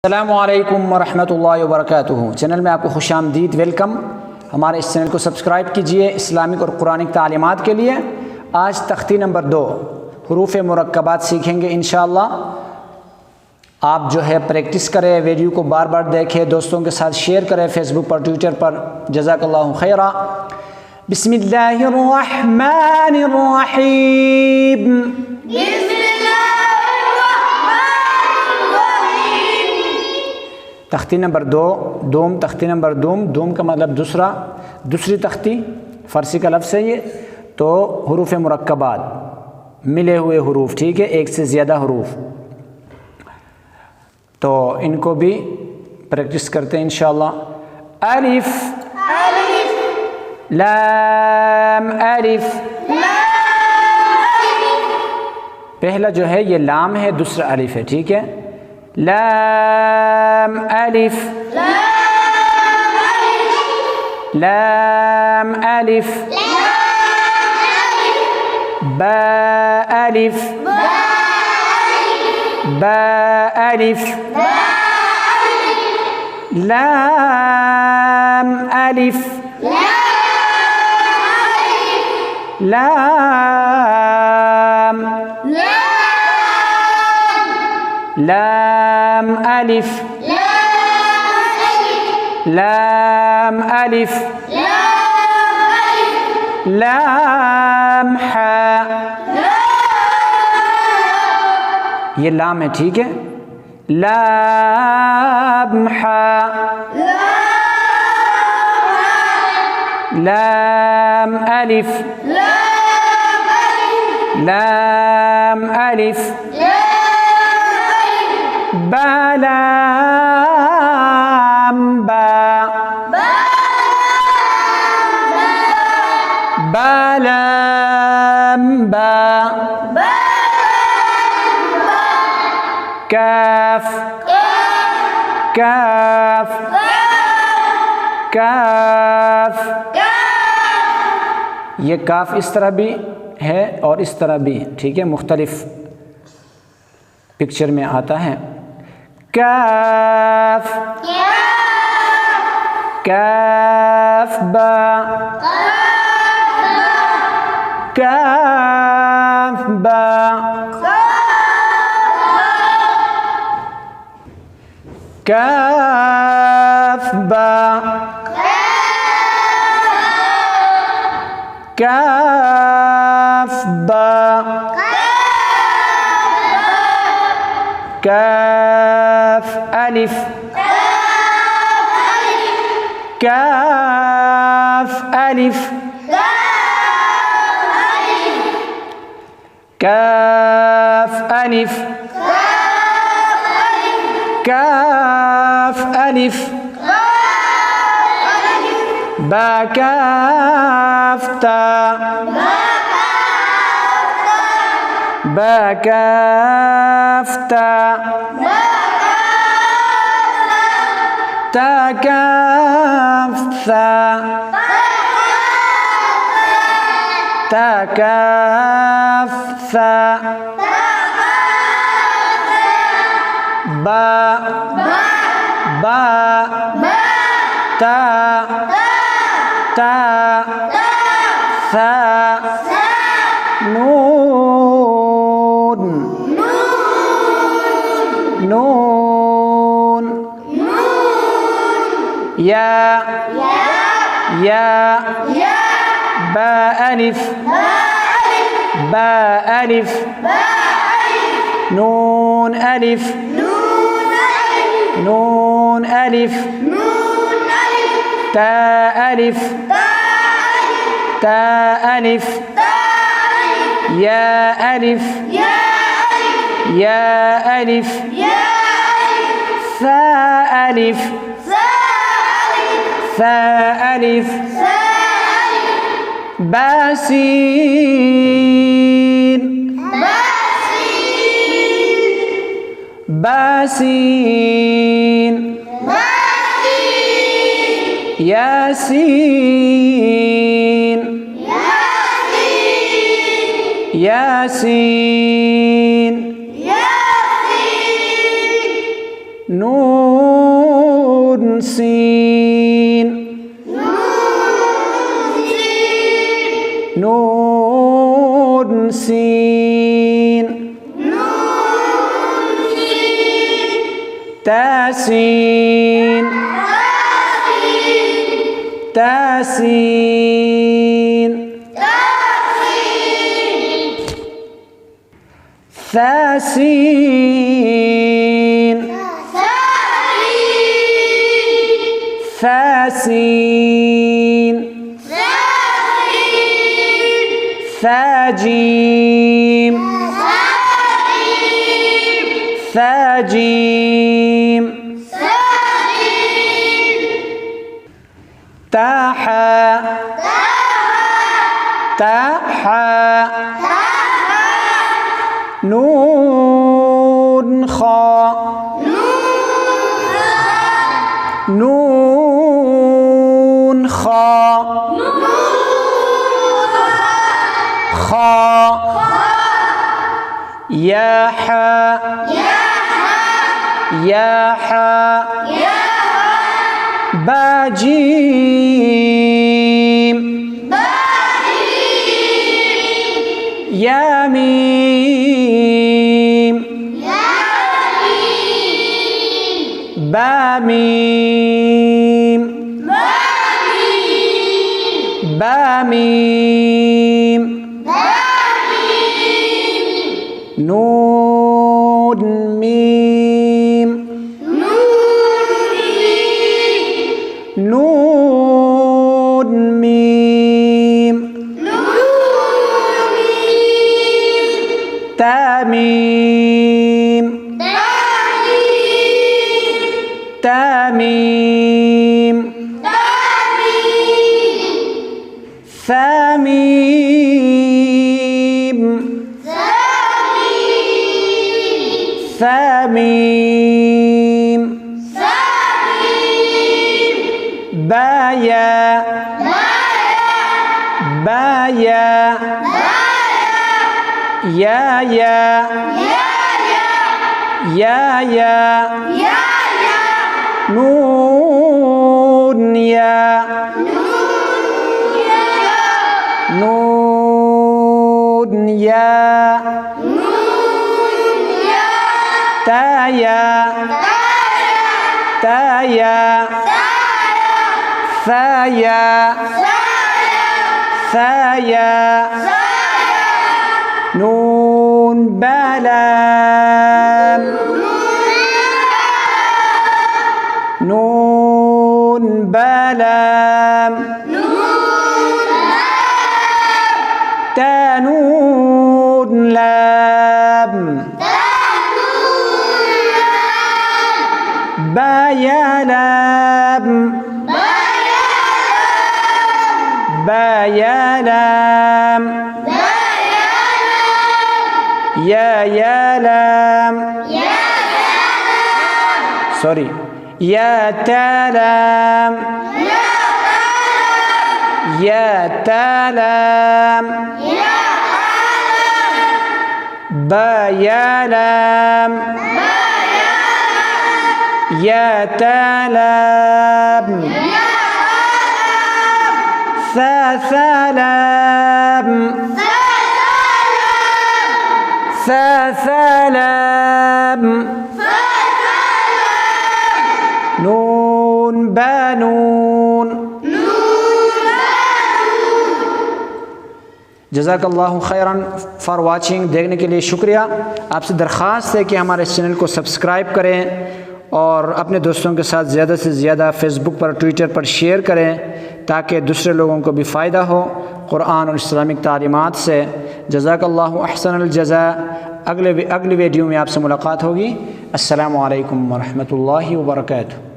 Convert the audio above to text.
अस्सलामुअलैकुम वरहमतुल्लाहि वबरकातुहू। चैनल में आपको खुशामदीद, वेलकम। हमारे इस चैनल को सब्सक्राइब कीजिए इस्लामिक और कुरानिक तालीमात के लिए। आज तख्ती नंबर 2 हुरूफ मुरक्कबात सीखेंगे इंशाअल्लाह। आप जो है प्रैक्टिस करें, वीडियो को बार बार देखें, दोस्तों के साथ शेयर करें फेसबुक पर, ट्विटर पर। जज़ाकल्लाहु खैरा। बिस्मिल्लाहिर्रहमानिर्रहीम। तख्ती नंबर 2 दोम, तख्ती नंबर दोम का मतलब दूसरी तख्ती, फ़ारसी का लफ्ज़ है ये। तो हुरूफ मुरक्कबात, मिले हुए हुरूफ, ठीक है, एक से ज़्यादा हुरूफ। तो इनको भी प्रैक्टिस करते हैं इंशाअल्लाह। अलिफ, लाम, अलिफ। पहला जो है ये लाम है, दूसरा अलिफ है, ठीक है। लाम अलिफ, लाम अलिफ, बा अलिफ, बा अलिफ, लाम अलिफ, लाम, लाम अलिफ, लाम अलिफ, लाम हा। ये लाम है, ठीक है। लाम हा, लाम अलिफ, लाम अलिफ, बालाम बा, बालाम बा, काफ, काफ, काफ। ये काफ इस तरह भी है और इस तरह भी, ठीक है, मुख्तलिफ पिक्चर में आता है। काफ, काफ बा, काफ बा, काफ बा, काफ बा, काफ अलिफ, काफ अलिफ, काफ अलिफ, काफ अलिफ, बा काफ ता, बा काफ ता, ता काफ सा, ता काफ सा, बा, बा, ता, ता, सा, नून, नून, या, बा अलिफ, बा अलिफ, नून अलिफ, नून अलिफ, ता अलिफ, ता अलिफ, या अलिफ, या अलिफ, सा अलिफ, सा अलिफ, बासीन, बासीन, यासीन, यासीन, नून सीन नून सीन तासीन तासीन ثاسين ثاسين ثاجيم ثاجيم تاحا تاحا نون خا نون خا خا يا حا يا حا باجيم يا ميم باميم باميم نون ميم نون ميم تاميم تاميم ثاميم ثاميم بايا بايا يا يا يا يا نون يا نون يا تايا تايا ثايا ثايا نون بلام نون بلام تانون لام بايا لام بايا لام يا لام سوري يا تلام يا تلام بايا لام يا تلام ثالام ثالام نون بانون जज़ाकल्लाहु खैरन फॉर वाचिंग। देखने के लिए शुक्रिया। आपसे दरख्वास्त है कि हमारे इस चैनल को सब्सक्राइब करें और अपने दोस्तों के साथ ज़्यादा से ज़्यादा फेसबुक पर ट्विटर पर शेयर करें ताकि दूसरे लोगों को भी फ़ायदा हो कुरान और इस्लामिक तालीमात से। जज़ाकल्लाहु अहसनल जज़ा। अगले वीडियो में आपसे मुलाकात होगी। अस्सलामु अलैकुम व रहमतुल्लाहि व बरकातुहू।